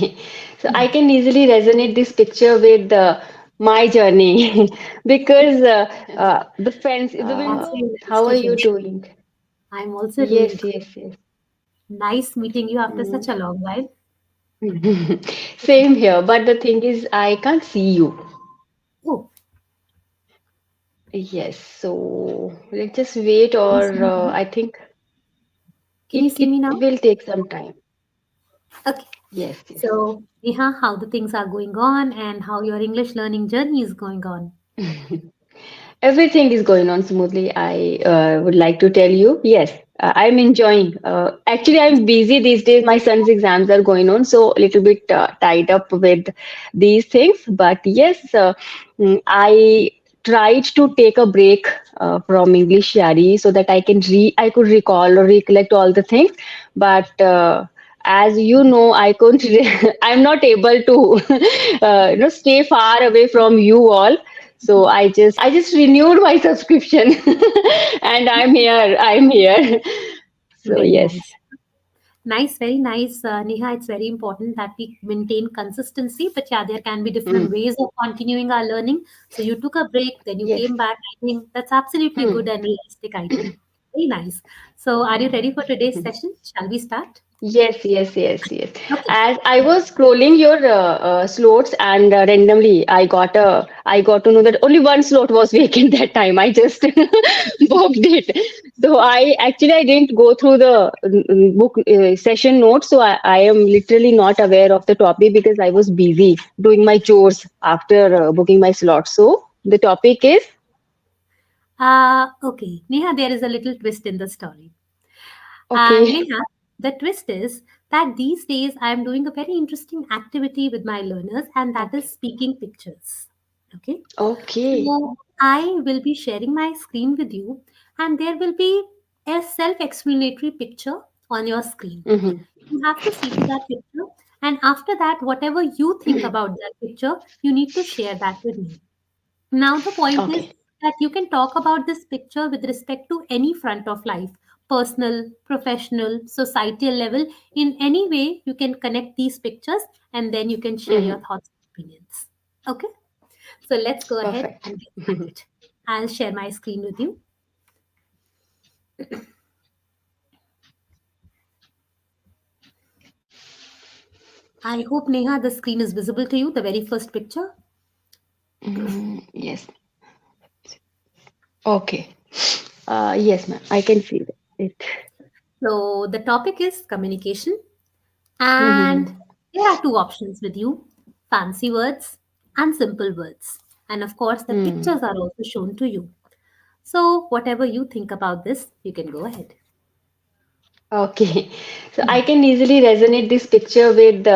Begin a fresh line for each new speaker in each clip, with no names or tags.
Okay, so I can easily resonate this picture with my journey because the fence, the
That's
window.
really nice
How
to
are you
hear.
doing?
I'm also doing
Yes,
good.
yes, yes.
Nice meeting you after
Mm.
such a long while.
Same here, but the thing is, I can't see you.
Oh,
Yes, so let's just wait,
can you see
or
me now?
I think
Can you
it
see me
will
now?
take some time.
Okay.
Yes, yes.
So, Neha, how the things are going on and how your English learning journey is going on?
Everything is going on smoothly. I would like to tell you, yes, I'm enjoying. Actually, I'm busy these days. My son's exams are going on, so a little bit tied up with these things. But yes, I tried to take a break from EnglishYaari so that I could recall or recollect all the things. But as you know, I couldn't. I'm not able to, stay far away from you all. So I just renewed my subscription and I'm here. I'm here. So
Very
yes.
nice. Nice, very nice, Neha. It's very important that we maintain consistency. But yeah, there can be different
Mm.
ways of continuing our learning. So you took a break, then you
Yes.
came back. I think that's absolutely
Hmm.
good and realistic, I think. Very nice. So are you ready for today's session? Shall we start?
Yes, yes, yes, yes.
Okay.
As I was scrolling your slots and randomly I got to know that only one slot was vacant that time. I just booked it. So I didn't go through the book session notes. So I am literally not aware of the topic because I was busy doing my chores after booking my slot. So the topic is
Okay. Neha, there is a little twist in the story.
okay.
Neha, the twist is that these days I am doing a very interesting activity with my learners, and that is
Okay.
speaking pictures. Okay.
Okay.
So I will be sharing my screen with you, and there will be a self explanatory picture on your screen.
Mm-hmm.
You have to see to that picture, and after that, whatever you think about that picture, you need to share that with me. Now, the point is
Okay.
that you can talk about this picture with respect to any front of life, personal, professional, societal level. In any way, you can connect these pictures and then you can share your
Mm-hmm.
thoughts and opinions. Okay, so let's go ahead
Perfect.
and get started. I'll share my screen with you. I hope, Neha, the screen is visible to you, the very first picture.
Yes. Okay. Yes, ma'am. I can see it.
So, the topic is communication, and
Mm-hmm.
there are two options with you: fancy words and simple words. And of course, the
Hmm.
pictures are also shown to you. So, whatever you think about this, you can go ahead.
Okay. So I can easily resonate this picture with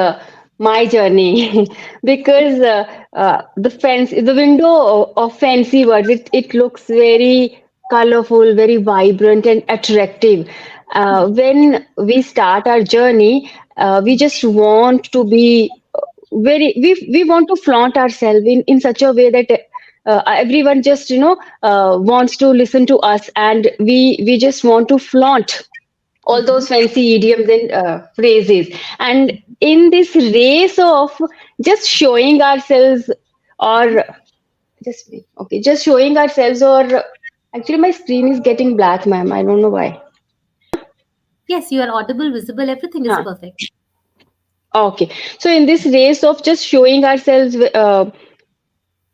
my journey because the window of fancy words, it looks very colorful, very vibrant and attractive. When we start our journey, we just want to be we want to flaunt ourselves in such a way that everyone just wants to listen to us, and we just want to flaunt all those
Mhm.
fancy idioms and phrases. And in this race of just showing ourselves, or just showing ourselves, or actually my screen is getting black, ma'am. I don't know why.
Yes, you are audible, visible, everything is
Huh.
perfect.
Okay. So in this race of just showing ourselves,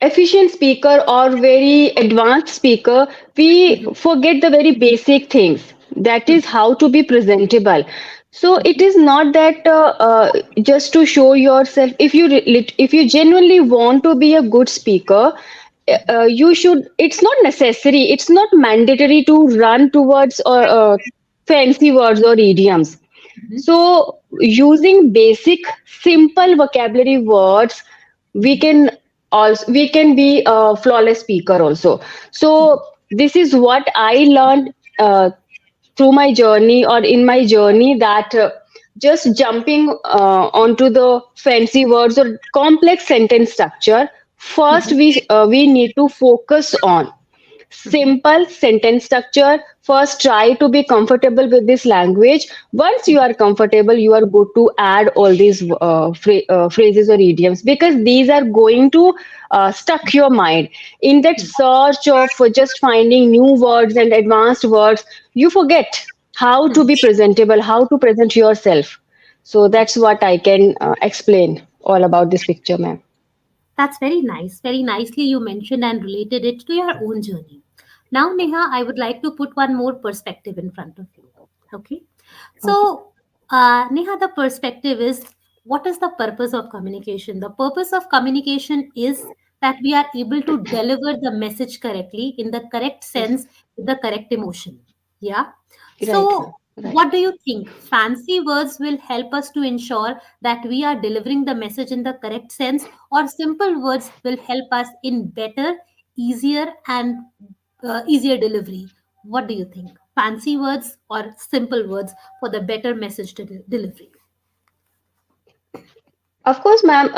efficient speaker or very advanced speaker, we
Mhm.
forget the very basic things. That is
Mhm.
how to be presentable. So it
Mhm.
is not that just to show yourself. If you genuinely want to be a good speaker, you should. It's not necessary. It's not mandatory to run towards or fancy words or idioms.
Mhm.
So using basic, simple vocabulary words, we
Mhm.
can we can be a flawless speaker also. So this is what I learned through my journey, or in my journey, that just jumping onto the fancy words or complex sentence structure, first
Mhm.
we need to focus on
Mhm.
simple sentence structure, first try to be comfortable with this language. Once you are comfortable, you are good to add all these phrases or idioms, because these are going to stuck your mind in that search of just finding new words and advanced words. You forget how to be presentable, how to present yourself. So that's what I can explain all about this picture, ma'am.
That's very nice. Very nicely you mentioned and related it to your own journey. Now, Neha, I would like to put one more perspective in front of you. Okay.
Okay.
So, Neha, the perspective is, what is the purpose of communication? The purpose of communication is that we are able to deliver the message correctly in the correct sense with the correct emotion. Yeah.
Right, ma'am.
So,
Right.
what do you think? Fancy words will help us to ensure that we are delivering the message in the correct sense, or simple words will help us in better, easier, and easier delivery? What do you think? Fancy words or simple words for the better message delivery?
Of course, ma'am.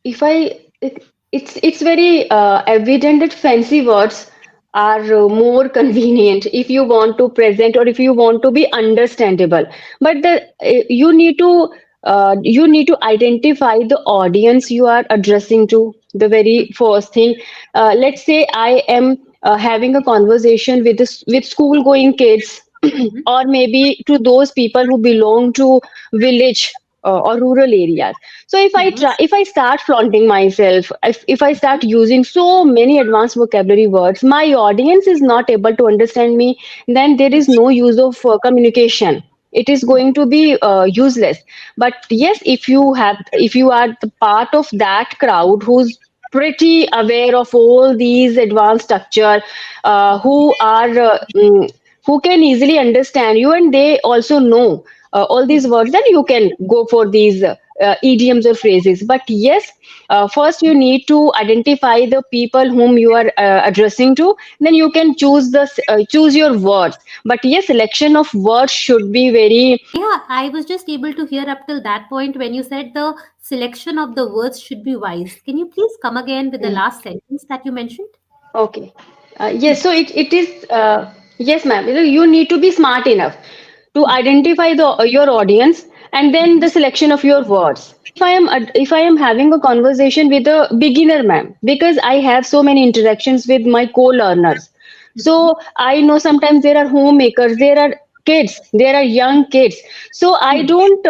If I, it's very evident that fancy words are more convenient if you want to present or if you want to be understandable. But you need to identify the audience you are addressing to. The very first thing. Let's say I am having a conversation with school going kids,
Mhm.
or maybe to those people who belong to village or rural areas. So
Mhm.
if I start flaunting myself, if I start using so many advanced vocabulary words, my audience is not able to understand me. Then there is no use of communication. It is going to be useless. But yes, if you are the part of that crowd who's pretty aware of all these advanced structure, who can easily understand you, and they also know all these words, then you can go for these idioms or phrases. But yes, first you need to identify the people whom you are addressing to, then you can choose your words. But yes, selection of words should be very.
Yeah, I was just able to hear up till that point when you said the selection of the words should be wise. Can you please come again with the last sentence that you mentioned?
Okay. Yes, so it is, yes, ma'am. You need to be smart enough to identify your audience, and then the selection of your words. If I am having a conversation with a beginner, ma'am, because I have so many interactions with my co-learners, so I know sometimes there are homemakers, there are kids, there are young kids. So I don't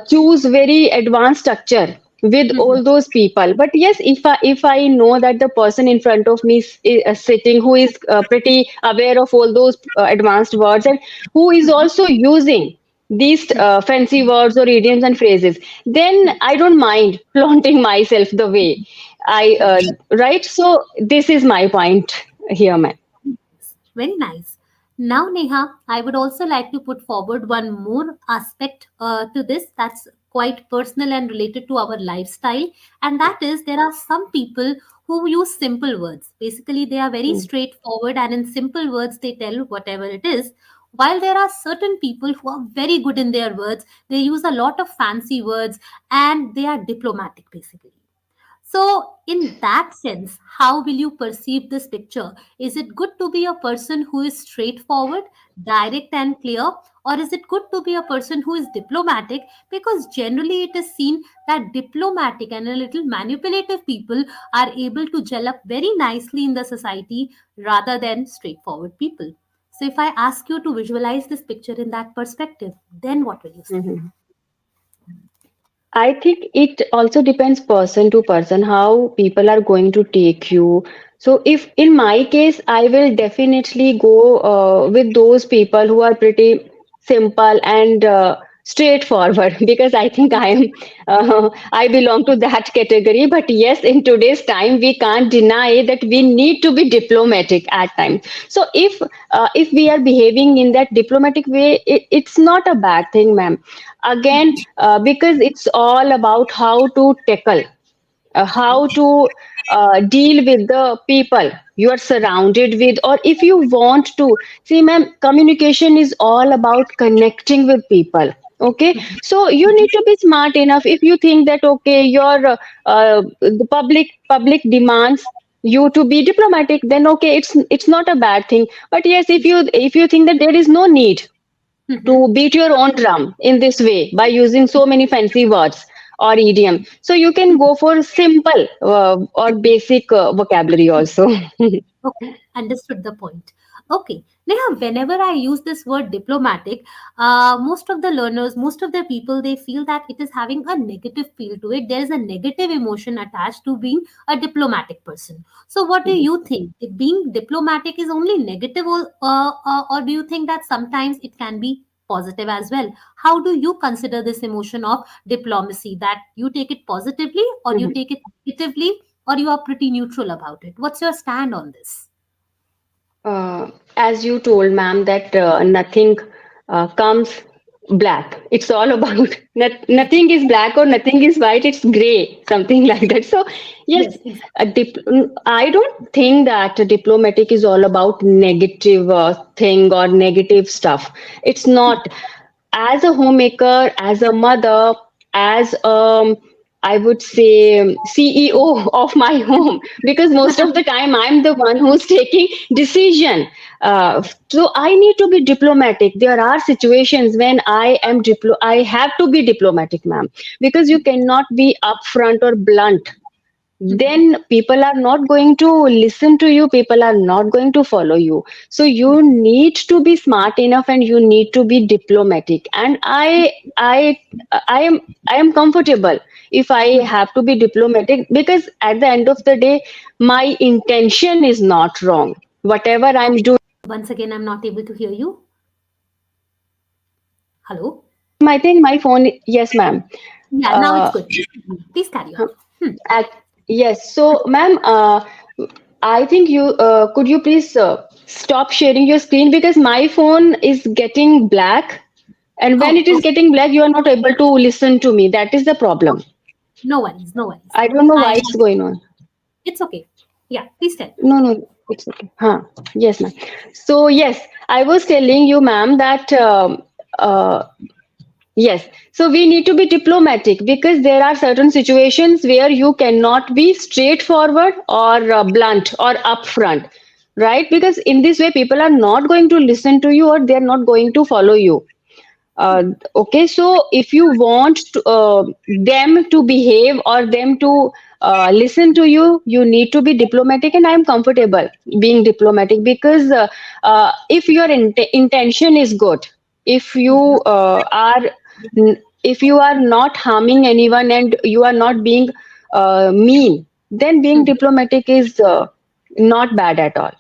choose very advanced structure with all those people. But yes, if I know that the person in front of me is sitting, who is pretty aware of all those advanced words, and who is also using these fancy words or idioms and phrases, then I don't mind flaunting myself the way I right. So this is my point here, man.
Very nice. Now, Neha, I would also like to put forward one more aspect to this that's quite personal and related to our lifestyle. And that is, there are some people who use simple words. Basically, they are very
Mm.
straightforward, and in simple words, they tell whatever it is. While there are certain people who are very good in their words, they use a lot of fancy words and they are diplomatic, basically. So, in that sense, how will you perceive this picture? Is it good to be a person who is straightforward, direct, and clear? Or is it good to be a person who is diplomatic? Because generally, it is seen that diplomatic and a little manipulative people are able to gel up very nicely in the society rather than straightforward people. So, if I ask you to visualize this picture in that perspective, then what will you say?
Mhm. I think it also depends person to person how people are going to take you. So if in my case, I will definitely go with those people who are pretty simple and straightforward, because I think I belong to that category. But yes, in today's time, we can't deny that we need to be diplomatic at times. So if we are behaving in that diplomatic way, it's not a bad thing, ma'am. Again, because it's all about how to tackle, how to deal with the people you are surrounded with, or if you want to see, ma'am, communication is all about connecting with people. Okay, so you need to be smart enough. If you think that okay, your the public demands you to be diplomatic, then okay, it's not a bad thing. But yes, if you think that there is no need to
Mhm.
beat your own drum in this way by using so many fancy words or idiom, so you can go for simple or basic vocabulary also.
Okay, understood the point. Okay, now whenever I use this word diplomatic, most of the learners, most of the people, they feel that it is having a negative feel to it. There is a negative emotion attached to being a diplomatic person. So, what do you think? If being diplomatic is only negative, or do you think that sometimes it can be positive as well? How do you consider this emotion of diplomacy? That you take it positively, or you take it negatively, or you are pretty neutral about it? What's your stand on this?
As you told, ma'am, that nothing comes black. It's all about nothing is black or nothing is white. It's gray, something like that. So yes,
Yes, exactly.
I don't think that diplomatic is all about negative thing or negative stuff. It's not. As a homemaker, as a mother, as I would say CEO of my home, because most of the time I'm the one who's taking decision. So I need to be diplomatic. There are situations when I have to be diplomatic, ma'am, because you cannot be upfront or blunt,
Mhm.
then people are not going to listen to you, people are not going to follow you. So you need to be smart enough and you need to be diplomatic, and I am comfortable if I
Mhm.
have to be diplomatic, because at the end of the day my intention is not wrong, whatever I'm doing.
Once again, I'm not able to hear you. Hello?
I think my phone, yes ma'am.
Yeah, now it's
uh,
good. Please carry on. Hmm.
Yes. So, ma'am, I think could you please stop sharing your screen, because my phone is getting black, and when
Oh,
it is
okay.
getting black, you are not able to listen to me. That is the problem.
Okay. No worries, no worries.
I don't know
I
why it's going on.
It's okay. Yeah, please tell.
No, no, it's okay. Huh. Yes, ma'am. So, yes, I was telling you, ma'am, that uh, yes. So we need to be diplomatic, because there are certain situations where you cannot be straightforward or blunt or upfront, right? Because in this way, people are not going to listen to you or they are not going to follow you. Okay, so if you want them to behave or them to listen to you, you need to be diplomatic, and I'm comfortable being diplomatic, because if your intention is good, if you if you are not harming anyone and you are not being mean, then being
Mhm.
diplomatic is not bad at all.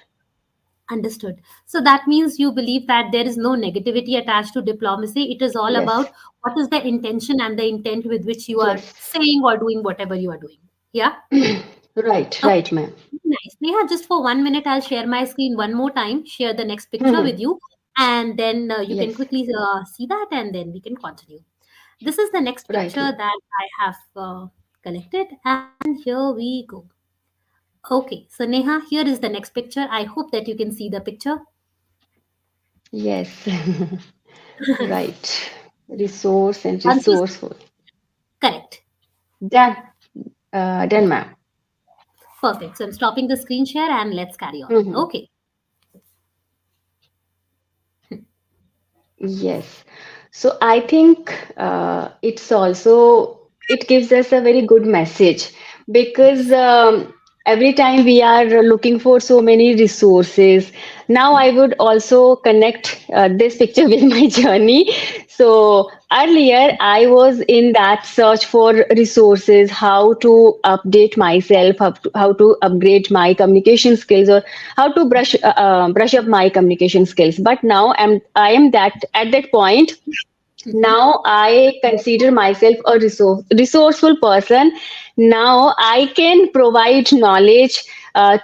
Understood. So that means you believe that there is no negativity attached to diplomacy. It is all
Yes,
about what is the intention and the intent with which you are
yes,
saying or doing whatever you are doing. Yeah.
right,
Okay.
right, ma'am.
Nice. Neha, just for 1 minute, I'll share my screen one more time, share the next picture
Mhm.
with you, and then you can
Yes,
quickly see that, and then we can continue. This is the next
right,
picture
ma'am.
that I have collected, and here we go. Okay, so Neha, here is the next picture. I hope that you can see the picture.
Yes, right. Resource and
Once you
resourceful.
correct.
Done. Done, ma'am.
Perfect. So I'm stopping the screen share and let's carry on.
Mhm.
Okay.
Yes. So I think it gives us a very good message, because
Yes.
every time we are looking for so many resources. Now I would also connect this picture with my journey. So earlier I was in that search for resources, how to update myself, how to upgrade my communication skills, or how to brush up my communication skills. But now I am that at that point.
Mhm.
Now I consider myself a resourceful person. Now I can provide knowledge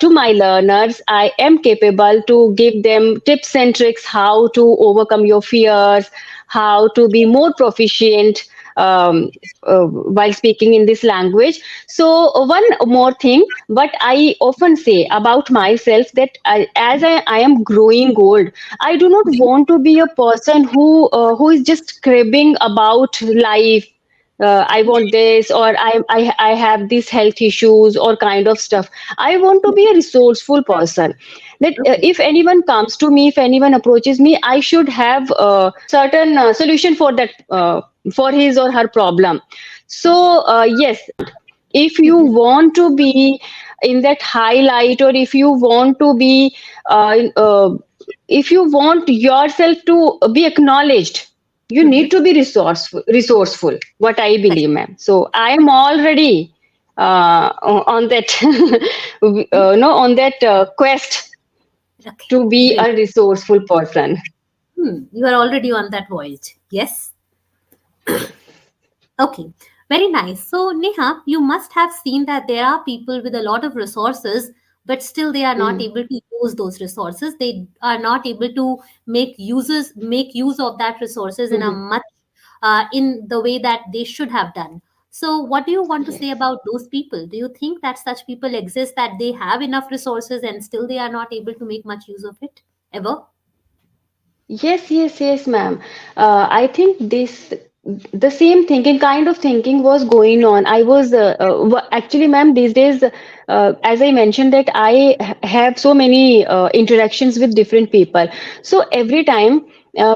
to my learners. I am capable to give them tips and tricks, how to overcome your fears, how to be more proficient while speaking in this language. So one more thing, what I often say about myself, that as I am growing old, I do not want to be a person who is just cribbing about life, I want this, or I have these health issues or kind of stuff. I want to be a resourceful person. That
Okay.
if anyone comes to me, if anyone approaches me, I should have certain solution for that, for his or her problem. So yes, if you
Mhm.
want to be in that highlight, or if you want to be if you want yourself to be acknowledged, you need
Mhm.
to be resourceful, what I
Correct.
believe, ma'am. So I am already on that no, on that quest
Okay.
to be
Great.
a resourceful person.
You are already on that voyage. Yes. Okay, very nice. So, Neha, you must have seen that there are people with a lot of resources, but still they are not
Mm.
able to use those resources. They are not able to make use of that resources in a
Mhm.
much in the way that they should have done. So, what do you want to
Yes.
say about those people? Do you think that such people exist, that they have enough resources and still they are not able to make much use of it ever?
Yes, yes, yes, ma'am. I think this, the same thinking, kind of thinking was going on. I was actually, ma'am, these days, as I mentioned, that I have so many interactions with different people. So every time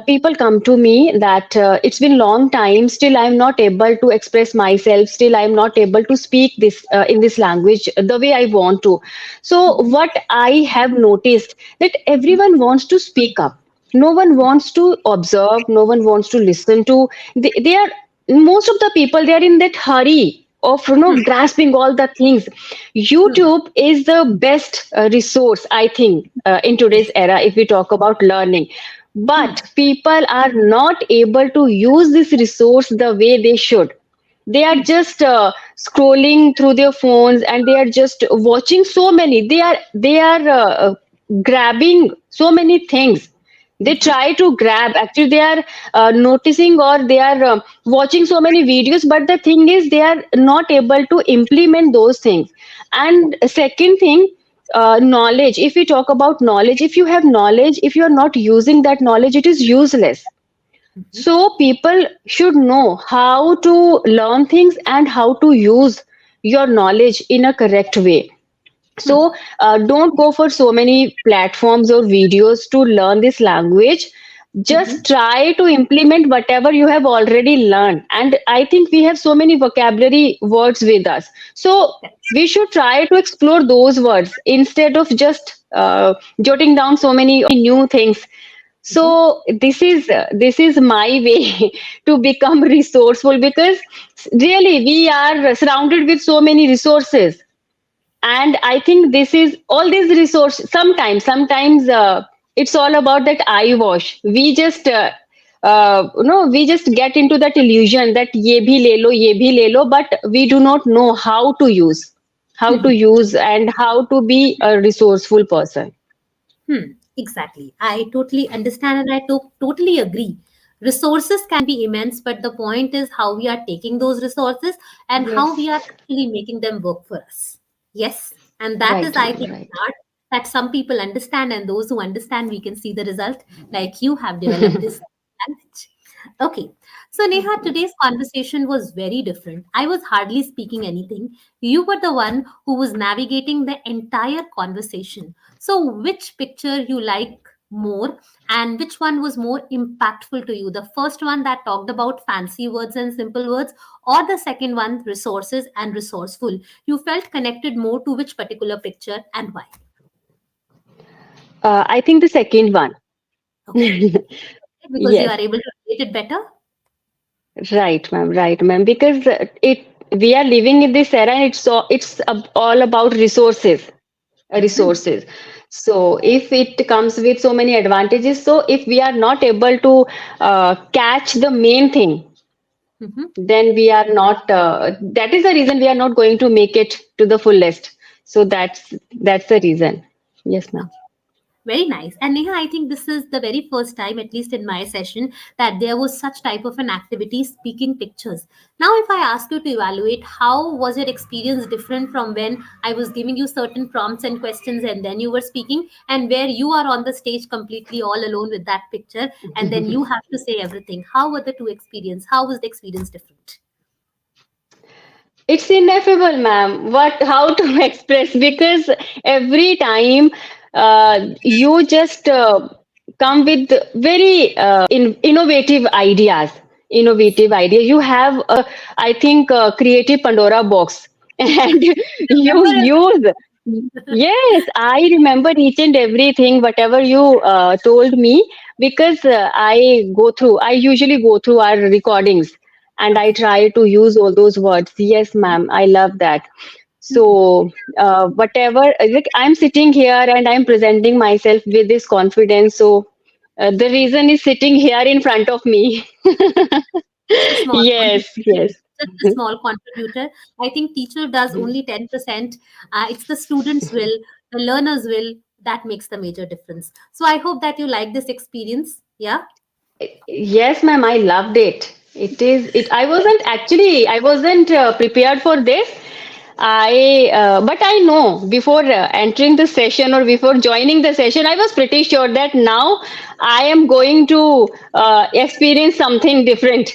people come to me that it's been long time, still I'm not able to express myself, still I'm not able to speak this in this language the way I want to. So
Mhm.
what I have noticed, that everyone wants to speak up, no one wants to observe, no one wants to listen to. They are, most of the people, they are in that hurry of grasping all the things.
Hmm.
YouTube is the best resource, I think, in today's
Yes.
era, if we talk about learning.
Hmm.
But people are not able to use this resource the way they should. They are
Hmm.
just scrolling through their phones, and they are just watching so many, they are grabbing so many things. They
Mhm.
try to grab, actually they are noticing, or they are watching so many videos, but the thing is they are not able to implement those things. And second thing, knowledge, if we talk about knowledge, if you have knowledge, if you are not using that knowledge, it is useless.
Mhm.
So people should know how to learn things and how to use your knowledge in a correct way.
Hmm.
So don't go for so many platforms or videos to learn this language. Just
Mhm.
try to implement whatever you have already learned. And I think we have so many vocabulary words with us. So
Yes.
we should try to explore those words instead of just jotting down so many new things.
Mhm.
So this is my way to become resourceful, because really we are surrounded with so many resources. And I think this is all these resource, sometimes it's all about that eye wash. We just we just get into that illusion that ye bhi le lo, but we do not know how to use and how to be a resourceful person.
Exactly. I totally understand and I totally agree. Resources can be immense, but the point is how we are taking those resources and how we
Yes,
are actually making them work for us. Yes. And that is,
right,
I
ma'am,
think,
right.
the art that some people understand, and those who understand, we can see the result, like you have developed this language. Okay. So, Neha,
Thank you, ma'am.
today's conversation was very different. I was hardly speaking anything. You were the one who was navigating the entire conversation. So, which picture you like more, and which one was more impactful to you? The first one that talked about fancy words and simple words, or the second one, resources and resourceful? You felt connected more to which particular picture and why?
I think the second one.
Okay. Because you
Yes.
are able to relate it better?
Right, ma'am. Right, ma'am. Because it we are living in this era, and all about resources,
Mhm.
resources. So if it comes with so many advantages, so if we are not able to catch the main thing,
Mhm.
then we are not. That is the reason we are not going to make it to the fullest. So that's the reason. Yes, ma'am.
Very nice. And Neha, I think this is the very first time, at least in my session, that there was such type of an activity, speaking pictures. Now, if I ask you to evaluate, how was your experience different from when I was giving you certain prompts and questions and then you were speaking, and where you are on the stage completely all alone with that picture and then you have to say everything? How were the two experience? How was the experience different?
It's ineffable, ma'am. What, how to express? Because every time you just come with very innovative ideas. Innovative idea. You have, I think, creative Pandora box, and you
Remember
use. Yes, I remember each and everything, whatever you told me, because I usually go through our recordings and I
okay.
try to use all those words. Yes, ma'am, I love that. So, whatever, like, I'm sitting here and I'm presenting myself with this confidence. So, the reason is sitting here in front of me.
Just a small
Yes,
contributor.
yes,
Just a small contributor. I think teacher does only 10%. It's the students' will, the learners' will that makes the major difference. So I hope that you like this experience. Yeah.
yes, ma'am, I loved it. It is it. I wasn't prepared for this. But I know before entering the session or before joining the session, I was pretty sure that now I am going to experience something different.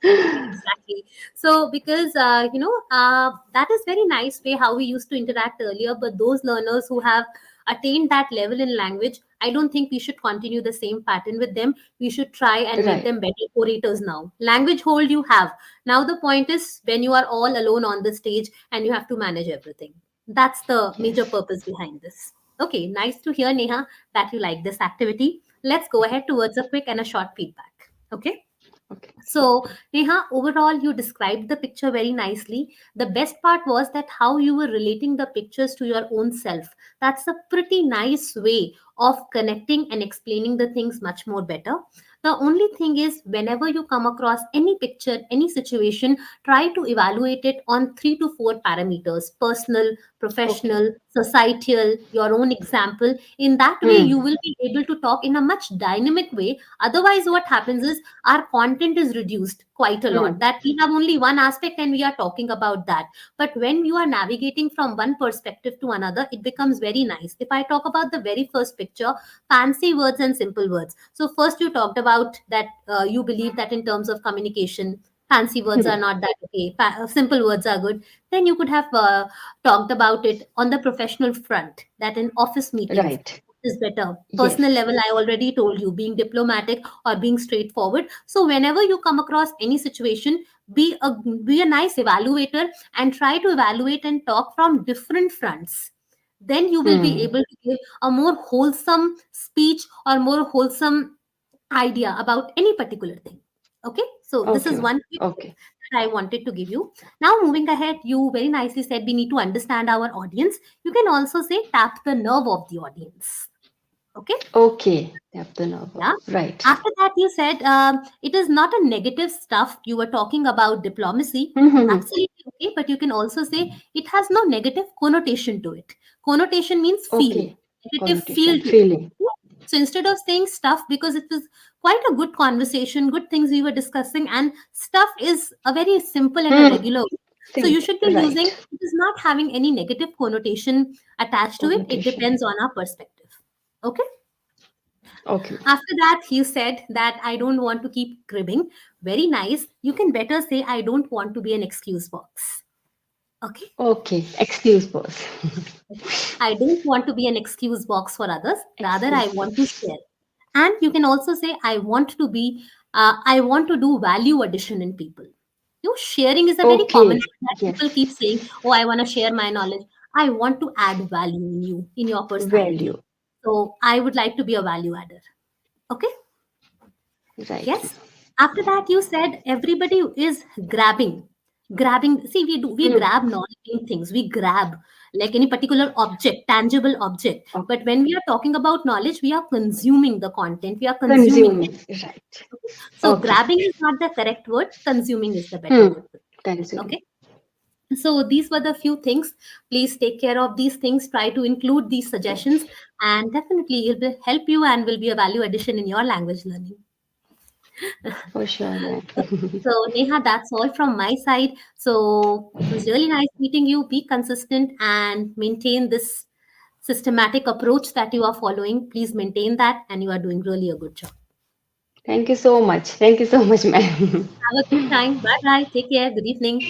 Exactly. So, because that is very nice way how we used to interact earlier. But those learners who have attained that level in language, I don't think we should continue the same pattern with them. We should try and make
Right.
them better orators now. Language hold you have. Now the point is when you are all alone on the stage and you have to manage everything. That's the major
Yes.
purpose behind this. Okay, nice to hear, Neha, that you like this activity. Let's go ahead towards a quick and a short feedback. Okay.
Okay.
So, Neha, overall, you described the picture very nicely. The best part was that how you were relating the pictures to your own self. That's a pretty nice way of connecting and explaining the things much more better. The only thing is, whenever you come across any picture, any situation, try to evaluate it on 3 to 4 parameters: personal,
Okay.
professional, societal, your own example. In that way,
Hmm.
you will be able to talk in a much dynamic way. Otherwise, what happens is our content is reduced quite a lot,
Hmm.
that we have only one aspect and we are talking about that. But when you are navigating from one perspective to another, it becomes very nice. If I talk about the very first picture, fancy words and simple words. So first you talked about that you believe that in terms of communication, fancy words are
Hmm.
not that okay, simple words are good. Then you could have talked about it on the professional front, that in office meetings
Right.
is better. Personal
Yes.
level, I already told you, being diplomatic or being straightforward. So whenever you come across any situation, be a nice evaluator and try to evaluate and talk from different fronts. Then you will be
Hmm.
able to give a more wholesome speech or more wholesome idea about any particular thing. Okay, so this is
Okay.
one quick tip
Okay.
that I wanted to give you. Now, moving ahead, you very nicely said we need to understand our audience. You can also say tap the nerve of the audience. Okay.
Okay. Tap the knob.
Yeah.
Right.
After that, you said it is not a negative stuff. You were talking about diplomacy.
Hmm.
Absolutely okay. But you can also say it has no negative connotation to it. Connotation means feel,
Okay.
negative feel
Connotation.
to it.
Feeling.
Yeah. So instead of saying stuff, because it was quite a good conversation, good things we were discussing, and stuff is a very simple and a
Hmm.
regular word. So you
Simple.
should be using
Right.
it is not having any negative connotation attached to it. It
Connotation.
depends on our perspective. Okay.
Okay.
After that, you said that I don't want to keep cribbing. Very nice. You can better say I don't want to be an excuse box. Okay.
Okay. Excuse boss.
I don't want to be an excuse box for others. Rather, I
Excuse
want to
boss.
share. And you can also say I want to do value addition in people. You know, sharing is a very common
Okay.
thing that
Yes.
people keep saying, oh, I want to share my knowledge. I want to add value in you, in your personality.
Value.
So I would like to be a value adder. Okay.
Right.
Yes. After that, you said everybody is grabbing. Grabbing. See, we
Hmm.
grab non-living things. We grab like any particular object, tangible object.
Okay.
But when we are talking about knowledge, we are consuming the content. We are consuming it.
Consuming. Right.
So
Okay.
grabbing is not the correct word. Consuming is the better
Hmm.
word.
Consuming.
Okay. So these were the few things. Please take care of these things. Try to include these suggestions, and definitely it will help you and will be a value addition in your language learning.
For sure, ma'am.
So, Neha, that's all from my side. So, it was really nice meeting you. Be consistent and maintain this systematic approach that you are following. Please maintain that, and you are doing really a good job.
Thank you so much. Thank you so much, ma'am.
Have a good time. Bye bye. Take care. Good evening.